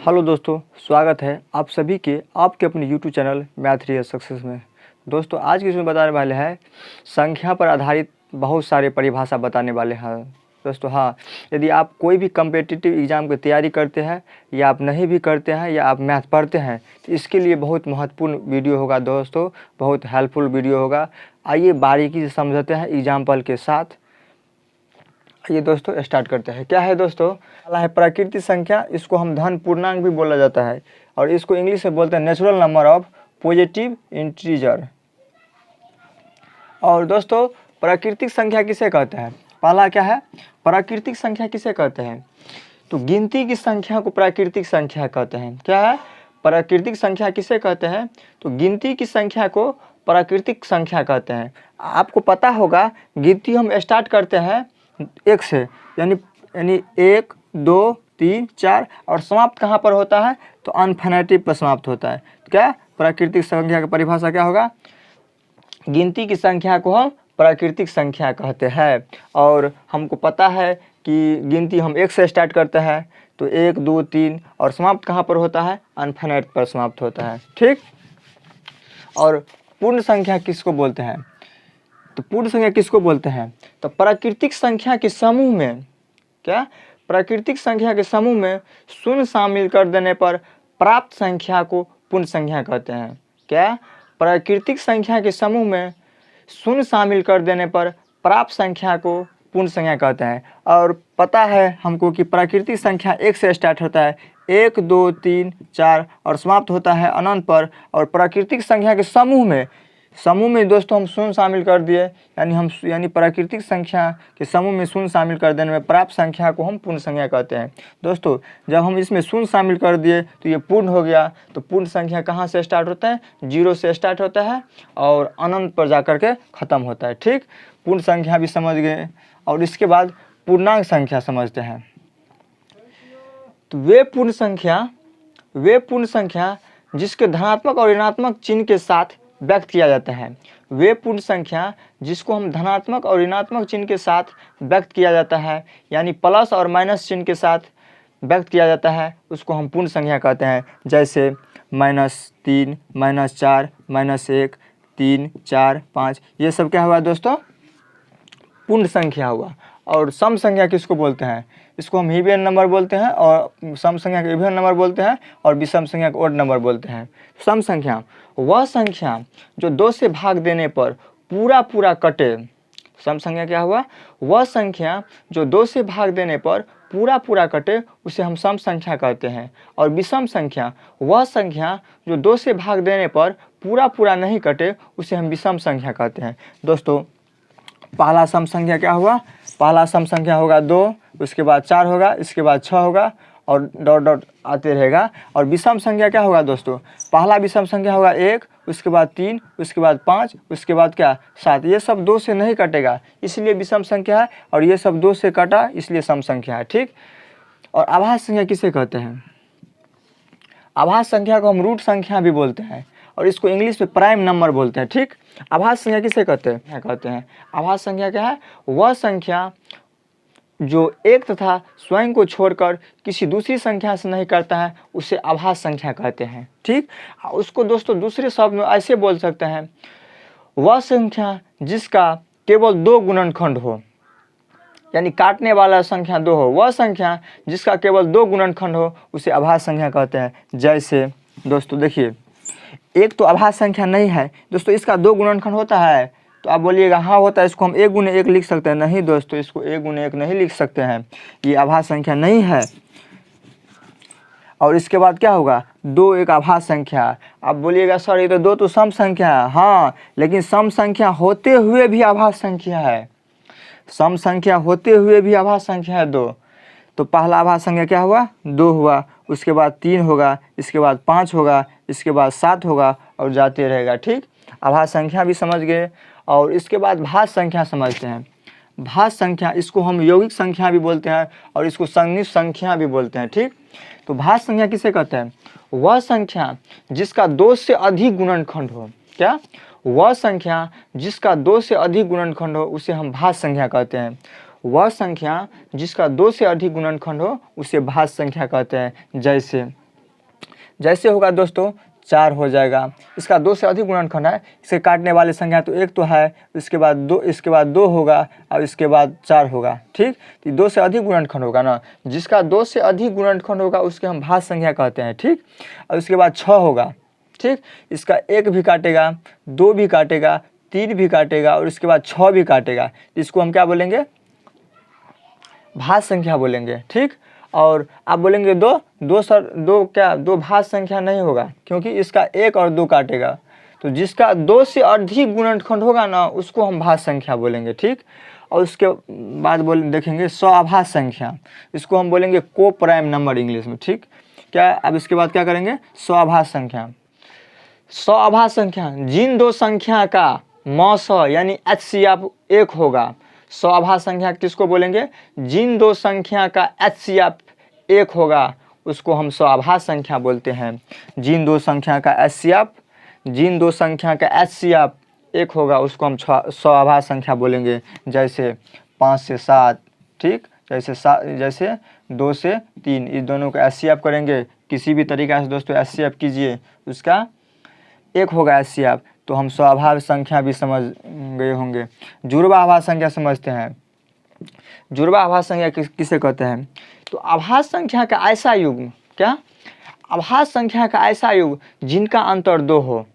Hello दोस्तों, स्वागत है आप सभी के आपके अपने YouTube channel math real success में। दोस्तों आज की इसमें बताने वाले हैं संख्या पर आधारित बहुत सारे परिभाषा बताने वाले हैं। दोस्तों हाँ, यदि आप कोई भी कम्पिटिटिव एग्ज़ाम की तैयारी करते हैं या आप नहीं भी करते हैं या आप मैथ पढ़ते हैं तो इसके लिए बहुत महत्वपूर्ण वीडियो होगा दोस्तों, बहुत हेल्पफुल वीडियो होगा। आइए बारीकी से समझते हैं एग्जाम्पल के साथ। ये दोस्तों स्टार्ट करते हैं। क्या है दोस्तों, पहला है प्राकृतिक संख्या। इसको हम धन पूर्णांक भी बोला जाता है और इसको इंग्लिश में बोलते हैं natural number of positive integer. और दोस्तों प्राकृतिक संख्या किसे कहते हैं? पहला क्या है, प्राकृतिक संख्या किसे कहते हैं? तो गिनती की संख्या को प्राकृतिक संख्या कहते हैं। क्या है, प्राकृतिक संख्या किसे कहते हैं? तो गिनती की संख्या को प्राकृतिक संख्या कहते हैं। आपको पता होगा गिनती हम स्टार्ट करते हैं एक से, यानी 1 2 3 4 और समाप्त कहाँ पर होता है? तो अनफिनिटिव पर समाप्त होता है। क्या प्राकृतिक संख्या की परिभाषा क्या होगा? गिनती की संख्या को हम प्राकृतिक संख्या कहते हैं। और हमको पता है कि गिनती हम 1 से स्टार्ट करते हैं तो 1 2 3 और समाप्त कहाँ पर होता है? अनफिनिट पर समाप्त होता है। ठीक। और पूर्ण संख्या किसको बोलते हैं? तो पूर्ण संख्या किसको बोलते हैं? तो प्राकृतिक संख्या के समूह में, क्या प्राकृतिक संख्या के समूह में शून्य शामिल कर देने पर प्राप्त संख्या को पूर्ण संख्या कहते हैं। क्या प्राकृतिक संख्या के समूह में शून्य शामिल कर देने पर प्राप्त संख्या को पूर्ण संख्या कहते हैं। और पता है हमको कि प्राकृतिक संख्या 1 से स्टार्ट होता है, 1 2 3 4 और समाप्त होता है अनंत पर। और प्राकृतिक संख्या के समूह में दोस्तों हम शून्य शामिल कर दिए, यानी प्राकृतिक संख्या के समूह में शून्य शामिल कर देने में प्राप्त संख्या को हम पूर्ण संख्या कहते हैं। दोस्तों जब हम इसमें शून्य शामिल कर दिए तो ये पूर्ण हो गया। तो पूर्ण संख्या कहाँ से स्टार्ट होता है? 0 से स्टार्ट होता है और अनंत पर जाकर के ख़त्म होता है। ठीक, पूर्ण संख्या भी समझ गए। और इसके बाद पूर्णांक संख्या समझते हैं। तो वे पूर्ण संख्या जिसके धनात्मक और ऋणात्मक चिन्ह के साथ व्यक्त किया जाता है। वे पूर्ण संख्या जिसको हम धनात्मक और ऋणात्मक चिन्ह के साथ व्यक्त किया जाता है, यानी प्लस और माइनस चिन्ह के साथ व्यक्त किया जाता है, उसको हम पूर्ण संख्या कहते हैं। जैसे -3 -4 -1 3 4 5, ये सब क्या हुआ दोस्तों? पूर्ण संख्या हुआ। और सम संख्या किसको बोलते हैं? इसको हम इवन नंबर बोलते हैं और सम संख्या को इवन नंबर बोलते हैं और विषम संख्या को ओड नंबर बोलते हैं। सम संख्या वह संख्या जो 2 से भाग देने पर पूरा कटे। सम संख्या क्या हुआ? वह संख्या जो 2 से भाग देने पर पूरा कटे, उसे हम सम संख्या कहते हैं। और विषम संख्या वह संख्या जो 2 से भाग देने पर पूरा नहीं कटे, उसे हम विषम संख्या कहते हैं। दोस्तों पहला सम संख्या क्या हुआ? पहला सम संख्या होगा 2, उसके बाद 4 होगा, इसके बाद 6 होगा और डॉट डॉट आते रहेगा। और विषम संख्या क्या होगा दोस्तों? पहला विषम संख्या होगा 1, उसके बाद 3, उसके बाद 5, उसके बाद क्या 7। ये सब 2 से नहीं कटेगा इसलिए विषम संख्या है, और ये सब 2 से कटा इसलिए सम संख्या है। ठीक। और आभाज्य संख्या किसे कहते हैं? आभाज्य संख्या को हम रूट संख्या भी बोलते हैं और इसको इंग्लिश में प्राइम नंबर बोलते हैं। ठीक। आभाज्य संख्या किसे कहते हैं? आभाज्य संख्या क्या है? वह संख्या जो एक तथा स्वयं को छोड़कर किसी दूसरी संख्या से नहीं करता है, उसे आभाज्य संख्या कहते हैं। ठीक। उसको दोस्तों दूसरे शब्द में ऐसे बोल सकते हैं, वह संख्या जिसका केवल 2 गुणनखंड हो, यानी काटने वाला संख्या 2 हो, वह संख्या जिसका केवल 2 गुणनखंड हो, उसे आभाज्य संख्या कहते हैं। जैसे दोस्तों देखिए, एक तो आभाज्य संख्या नहीं है दोस्तों, इसका 2 गुणनखंड होता है। तो आप बोलिएगा हाँ होता है, इसको हम 1 × 1 लिख सकते हैं। नहीं दोस्तों, इसको 1 × 1 नहीं लिख सकते हैं, ये आभाज्य संख्या नहीं है। और इसके बाद क्या होगा? 2 एक आभाज्य संख्या। आप बोलिएगा सर ये तो 2 तो सम संख्या है। हाँ, लेकिन सम संख्या होते हुए भी आभाज्य संख्या है। सम संख्या होते हुए भी आभाज्य संख्या है 2। तो पहला आभाज्य संख्या क्या हुआ? 2 हुआ, उसके बाद 3 होगा, इसके बाद 5 होगा, इसके बाद 7 होगा और जाते रहेगा। ठीक। आभाज्य संख्या भी समझ गए। और इसके बाद भाज्य संख्या समझते हैं। भाज्य संख्या, इसको हम यौगिक संख्या भी बोलते हैं और इसको संयुक्त संख्या भी बोलते हैं। ठीक। तो भाज्य संख्या किसे कहते हैं? वह संख्या जिसका 2 से अधिक गुणनखंड हो। क्या? वह संख्या जिसका 2 से अधिक गुणनखंड हो, उसे हम भाज्य संख्या कहते हैं। वह संख्या जिसका 2 से अधिक गुणनखंड हो, उसे भाज्य संख्या कहते हैं। जैसे जैसे होगा दोस्तों 4 हो जाएगा। इसका 2 से अधिक गुणनखंड है, इसे काटने वाली संख्या तो एक तो है, इसके बाद 2 होगा और इसके बाद 4 होगा। ठीक, तो 2 से अधिक गुणनखंड होगा ना, जिसका 2 से अधिक गुणनखंड होगा उसके हम भाज्य संख्या कहते हैं। ठीक, और उसके बाद 6 होगा। ठीक, इसका 1 भी काटेगा, 2 भी काटेगा, 3 भी काटेगा और इसके बाद 6 भी काटेगा। इसको हम क्या बोलेंगे? भाज्य संख्या बोलेंगे। ठीक, और आप बोलेंगे दो भाज्य संख्या नहीं होगा, क्योंकि इसका 1 और 2 काटेगा। तो जिसका 2 से अधिक गुणनखंड होगा ना उसको हम भाज्य संख्या बोलेंगे। ठीक, और उसके बाद देखेंगे स्वाभाज्य संख्या, इसको हम बोलेंगे को प्राइम नंबर इंग्लिश में। ठीक, क्या अब इसके बाद क्या करेंगे? स्वाभाज्य संख्या। स्वाभाज्य संख्या जिन दो संख्या का मौस यानी HCF 1 होगा। स्वाभाज्य संख्या किसको बोलेंगे? जिन दो संख्या का HCF 1 होगा उसको हम स्वाभाज्य संख्या बोलते हैं। जिन दो संख्या का HCF 1 होगा उसको हम स्वाभाज्य संख्या बोलेंगे। जैसे 5 से 7, ठीक, जैसे 2 से 3, इस दोनों का HCF करेंगे किसी भी तरीका से दोस्तों HCF कीजिए, उसका 1 होगा HCF, तो हम स्वाभाज्य संख्या भी समझ गए होंगे। जुड़वा आभाज्य संख्या समझते हैं। जुड़वा आभाज्य संख्या किसे कहते हैं? तो आभाज्य संख्या का ऐसा युग्म, क्या? आभाज्य संख्या का ऐसा युग्म जिनका अंतर 2 हो।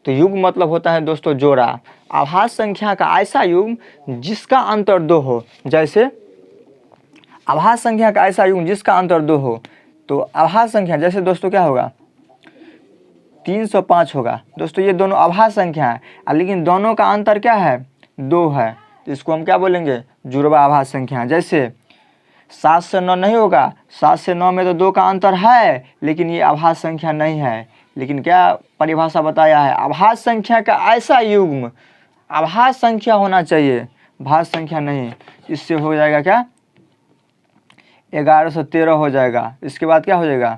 तो युग्म मतलब होता है दोस्तों जोड़ा। आभाज्य संख्या का ऐसा युग्म जिसका अंतर 2 हो। जैसे आभाज्य संख्या का ऐसा युग्म जिसका अंतर 2 हो, तो आभाज्य संख्या जैसे दोस्तों क्या होगा? 305 होगा। दोस्तों ये दोनों आभाज्य संख्या है, लेकिन दोनों का अंतर क्या है? 2 है। तो इसको हम क्या बोलेंगे? जुड़वा आभाज्य संख्या। जैसे 7 से 9 नहीं होगा, 7 से 9 में तो 2 का अंतर है, लेकिन ये आभाज्य संख्या नहीं है। लेकिन क्या परिभाषा बताया है? आभाज्य संख्या का ऐसा युग्म, आभाज्य संख्या होना चाहिए, भाज्य संख्या नहीं। इससे हो जाएगा क्या? 1113 हो जाएगा। इसके बाद क्या हो जाएगा?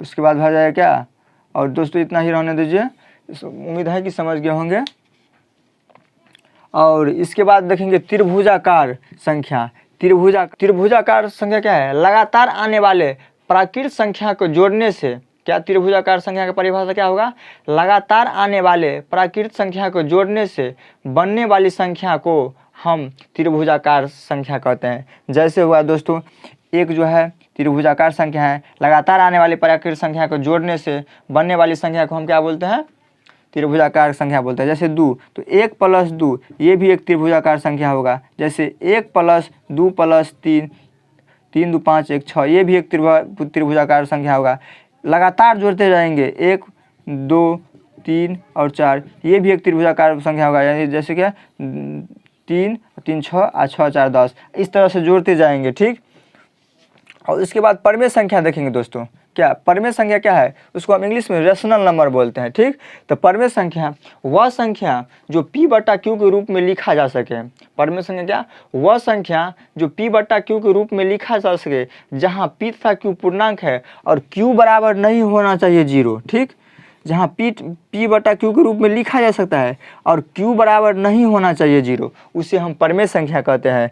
उसके बाद हो जाएगा क्या? और दोस्तों इतना ही रहने दीजिए, उम्मीद है कि समझ गए होंगे। और इसके बाद देखेंगे त्रिभुजाकार संख्या। त्रिभुजाकार संख्या क्या है? लगातार आने वाले प्राकृत संख्या को जोड़ने से, क्या त्रिभुजाकार संख्या का परिभाषा क्या होगा? लगातार आने वाले प्राकृत संख्या को जोड़ने से बनने वाली संख्या को हम त्रिभुजाकार संख्या कहते हैं। जैसे हुआ दोस्तों, एक जो है त्रिभुजाकार संख्या है, लगातार आने वाली प्राकृत संख्या को जोड़ने से बनने वाली संख्या को हम क्या बोलते हैं? त्रिभुजाकार संख्या बोलते हैं। जैसे 2, तो 1 + 2 ये भी एक त्रिभुजाकार संख्या होगा। जैसे 1 + 2 + 3, 3 2 5 1 6, ये भी एक त्रिभुजाकार संख्या होगा। लगातार जोड़ते जाएंगे 1 2 3 और 4, ये भी एक त्रिभुजाकार संख्या होगा। यानी जैसे क्या 3 3 6 और 6 4 10, इस तरह से जोड़ते जाएंगे। ठीक, और इसके बाद परमेय संख्या देखेंगे दोस्तों। क्या परमेय संख्या क्या है? उसको हम इंग्लिश में रेशनल नंबर बोलते हैं। ठीक, तो परमेय संख्या वह संख्या जो P/Q के रूप में लिखा जा सके। परमेय संख्या क्या? वह संख्या जो P/Q के रूप में लिखा जा सके, जहाँ P तथा Q पूर्णांक है और Q बराबर नहीं होना चाहिए 0। ठीक, जहाँ P/Q के रूप में लिखा जा सकता है और Q बराबर नहीं होना चाहिए 0, उसे हम परमेय संख्या कहते हैं।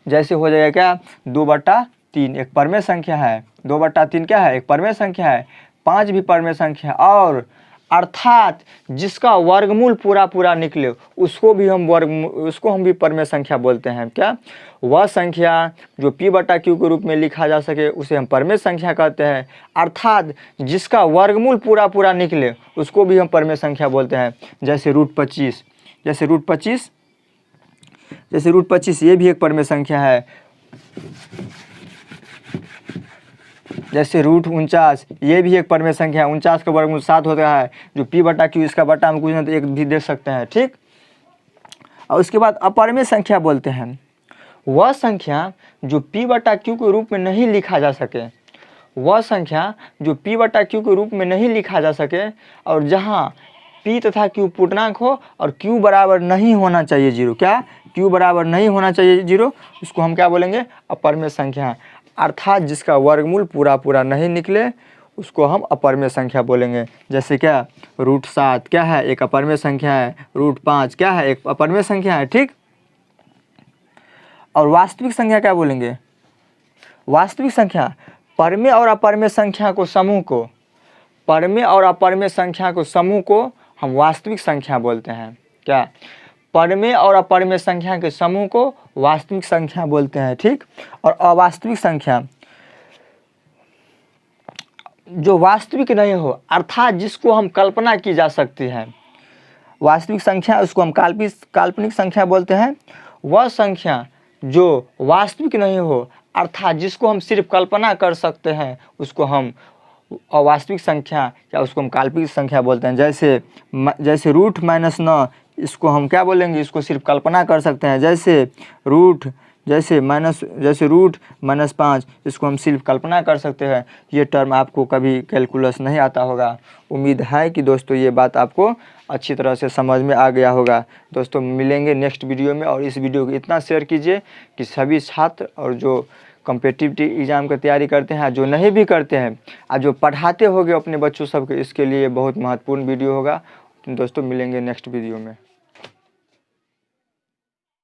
जैसे हो जाएगा क्या? 2/3 एक परमेय संख्या है। 2/3 क्या है? एक परमेय संख्या है। 5 भी परमेय संख्या, और अर्थात जिसका वर्गमूल पूरा निकले उसको हम भी परमेय संख्या बोलते हैं। क्या? वह संख्या जो P/Q के रूप में लिखा जा सके उसे हम परमेय संख्या कहते हैं। अर्थात जिसका वर्गमूल पूरा निकले उसको भी हम परमेय संख्या बोलते हैं। जैसे √25, जैसे √25 ये भी एक परमेय संख्या है। जैसे √49 ये भी एक परमेय संख्या है। 49 का वर्गमूल 7 होता है, जो P/Q इसका बटा हम कुछ नहीं तो 1 भी देख सकते हैं। ठीक, और उसके बाद अपरमेय संख्या बोलते हैं वह संख्या जो P/Q के रूप में नहीं लिखा जा सके। वह संख्या जो P/Q के रूप में नहीं लिखा जा सके और जहाँ P तथा Q पूर्णांक हो और Q बराबर नहीं होना चाहिए 0। क्या? Q बराबर नहीं होना चाहिए 0, उसको हम क्या बोलेंगे? अपरमेय संख्या। अर्थात जिसका वर्गमूल पूरा नहीं निकले उसको हम अपरमेय संख्या बोलेंगे। जैसे क्या √7 क्या है? एक अपरमेय संख्या है। √5 क्या है? एक अपरमेय संख्या है। ठीक, और वास्तविक संख्या क्या बोलेंगे? वास्तविक संख्या परमेय और अपरमेय संख्या को समूह को, परमेय और अपरमेय संख्या को समूह को हम वास्तविक संख्या बोलते हैं। क्या? परमेय और अपरमेय संख्या के समूह को वास्तविक संख्या बोलते हैं। ठीक। और अवास्तविक संख्या जो वास्तविक नहीं हो, अर्थात जिसको हम कल्पना की जा सकती है, वास्तविक संख्या उसको हम काल्पनिक संख्या बोलते हैं। वह संख्या जो वास्तविक नहीं हो, अर्थात जिसको हम सिर्फ कल्पना कर सकते हैं, उसको हम अवास्तविक संख्या या उसको हम काल्पनिक संख्या बोलते हैं। जैसे रूट -9, इसको हम क्या बोलेंगे? इसको सिर्फ कल्पना कर सकते हैं। जैसे रूट -5, इसको हम सिर्फ कल्पना कर सकते हैं। ये टर्म आपको कभी कैलकुलस नहीं आता होगा। उम्मीद है कि दोस्तों ये बात आपको अच्छी तरह से समझ में आ गया होगा। दोस्तों मिलेंगे नेक्स्ट वीडियो में, और इस वीडियो को इतना शेयर कीजिए कि सभी छात्र और जो कॉम्पिटिटिव एग्ज़ाम की तैयारी करते हैं, जो नहीं भी करते हैं, और जो पढ़ाते होंगे अपने बच्चों सबके, इसके लिए बहुत महत्वपूर्ण वीडियो होगा। दोस्तों मिलेंगे नेक्स्ट वीडियो में।